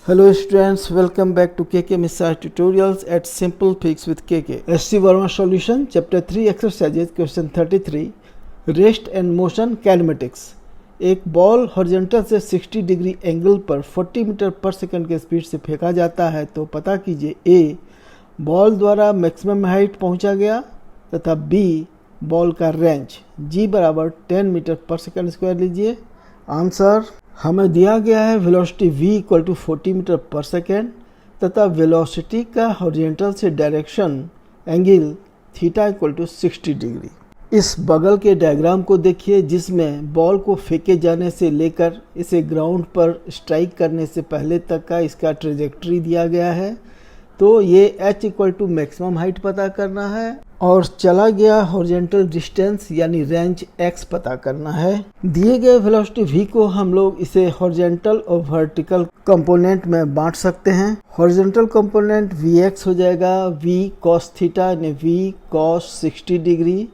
Hello students, welcome back to KK Missile Tutorials at Simple Fix with KK. SC Verma Solution Chapter 3 Exercises Question 33 Rest and Motion Kinematics. एक ball horizontal से 60 degree angle पर 40 metre पर second के speed से फेंका जाता है तो पता कीजिए ए बॉल द्वारा मैक्सिमम हाइट पहुंचा गया तथा बी बॉल का रेंज जी बराबर 10 मीटर पर सेकंड स्क्वायर लीजिए। आंसर हमें दिया गया है velocity v equal to 40 metre पर सेकेंड तथा वेलोसिटी का हॉरिजॉन्टल से direction angle theta equal to 60 degree. इस बगल के डायग्राम को देखिए जिसमें बॉल को फेंके जाने से लेकर इसे ग्राउंड पर स्ट्राइक करने से पहले तक का इसका ट्रेजेक्ट्री दिया गया है। तो ये h equal to maximum height पता करना है और चला गया हॉरिजॉन्टल डिस्टेंस यानी रेंज x पता करना है। दिए गए वेलोसिटी v को हम लोग इसे हॉरिजॉन्टल और वर्टिकल कंपोनेंट में बांट सकते हैं। हॉरिजॉन्टल कंपोनेंट vx हो जाएगा v cos थीटा यानी v cos 60 degree.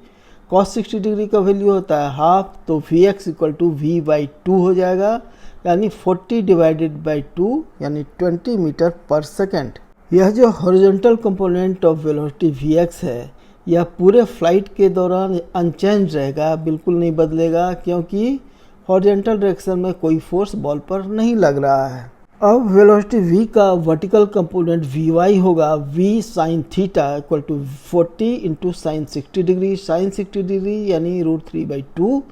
cos 60 degree का वैल्यू होता है हाफ, तो vx equal to v by 2 हो जाएगा यानी 40 डिवाइडेड बाई 2 यानी 20 मीटर पर सेकेंड। यह जो horizontal component of velocity vx है यह पूरे फ्लाइट के दौरान अनचेंज रहेगा, बिल्कुल नहीं बदलेगा क्योंकि हॉरिजॉन्टल डायरेक्शन में कोई फोर्स बॉल पर नहीं लग रहा है। अब वेलोसिटी v का वर्टिकल कंपोनेंट vy होगा v sin theta equal to 40 into sine 60 degree. Sine 60 degree यानी √3/2,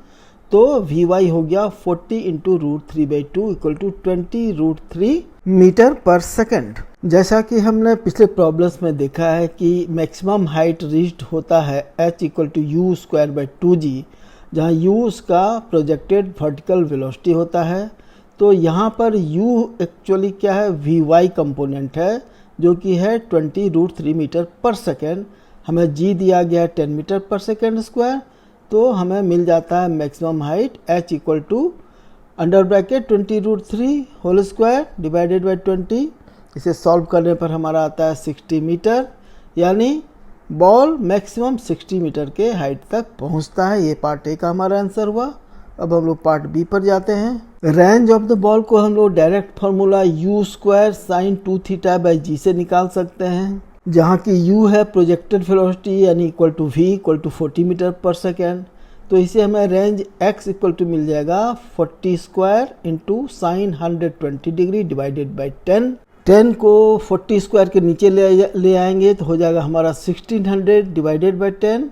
तो vy हो गया 40 इंटू √3/2 इक्वल टू 20 √3 मीटर पर सेकेंड। जैसा कि हमने पिछले प्रॉब्लम्स में देखा है कि मैक्सिमम हाइट रीच्ड होता है h equal to U square by 2g, जहाँ u उसका प्रोजेक्टेड वर्टिकल वेलोसिटी होता है। तो यहाँ पर u एक्चुअली क्या है, vy कंपोनेंट है जो कि है 20 √3 मीटर पर सेकेंड। हमें g दिया गया है 10 मीटर पर सेकेंड स्क्वायर, तो हमें मिल जाता है maximum height h equal to under bracket 20 √3 whole square divided by 20। इसे सॉल्व करने पर हमारा आता है 60 मीटर, यानी बॉल मैक्सिमम 60 मीटर के हाइट तक पहुंचता है। ये पार्ट ए का हमारा आंसर हुआ। अब हम लोग पार्ट बी पर जाते हैं। रेंज ऑफ द बॉल को हम लोग direct formula u square sine 2 theta by g से निकाल सकते हैं, जहाँ की u है प्रोजेक्टेड वेलोसिटी यानी equal to v equal to 40 metre पर सेकेंड। तो इसे हमें रेंज x इक्वल टू मिल जाएगा 40 square into sine 120 degree divided by 10 को 40 स्क्वायर के नीचे ले आएंगे तो हो जाएगा हमारा 1600 divided by 10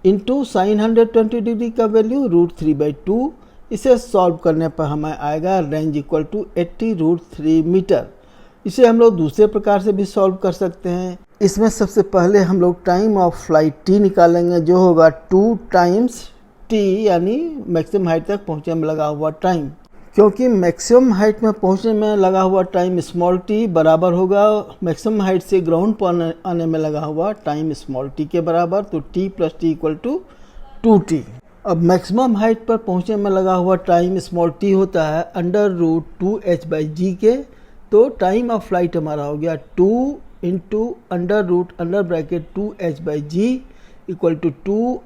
into sine 120 degree का वैल्यू √3/2। इसे सॉल्व करने पर हमें आएगा रेंज इक्वल टू 80 √3 मीटर। इसे हम लोग दूसरे प्रकार से भी सॉल्व कर सकते हैं। इसमें सबसे पहले हम लोग टाइम ऑफ फ्लाइट t निकालेंगे जो होगा 2 टाइम्स t यानी मैक्सिमम हाइट तक पहुंचने में लगा हुआ टाइम। क्योंकि मैक्सिमम हाइट में पहुंचने में लगा हुआ टाइम स्मॉल t बराबर होगा मैक्सिमम हाइट से ग्राउंड पर आने में लगा हुआ टाइम स्मॉल t के बराबर, तो t plus t equal to 2t। अब मैक्सिमम हाइट पर पहुंचने में लगा हुआ टाइम स्मॉल t होता है √2h/g के, तो टाइम ऑफ फ्लाइट हमारा हो गया 2 into under bracket 2h/g equal to 2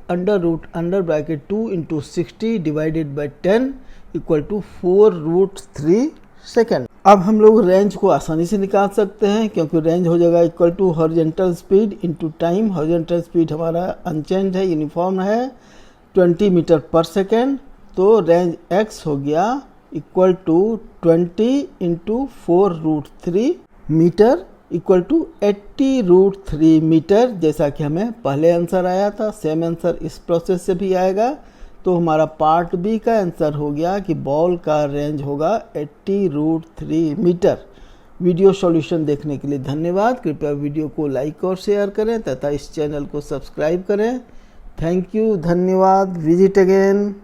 2 into 60 divided by 10 equal to 4√3 second. अब हम लोग रेंज को आसानी से निकाल सकते हैं क्योंकि रेंज हो जाएगा equal to horizontal speed into time. Horizontal speed हमारा अनचेंज है, यूनिफॉर्म है 20 मीटर पर सेकेंड। तो रेंज x हो गया equal to 20 into 4√3 metre equal to 80 √3 metre, जैसा कि हमें पहले आंसर आया था। सेम आंसर इस प्रोसेस से भी आएगा। तो हमारा पार्ट बी का आंसर हो गया कि बॉल का रेंज होगा 80 √3 मीटर। वीडियो सॉल्यूशन देखने के लिए धन्यवाद। कृपया वीडियो को लाइक और शेयर करें तथा इस चैनल को सब्सक्राइब करें। थैंक यू, धन्यवाद। Visit again.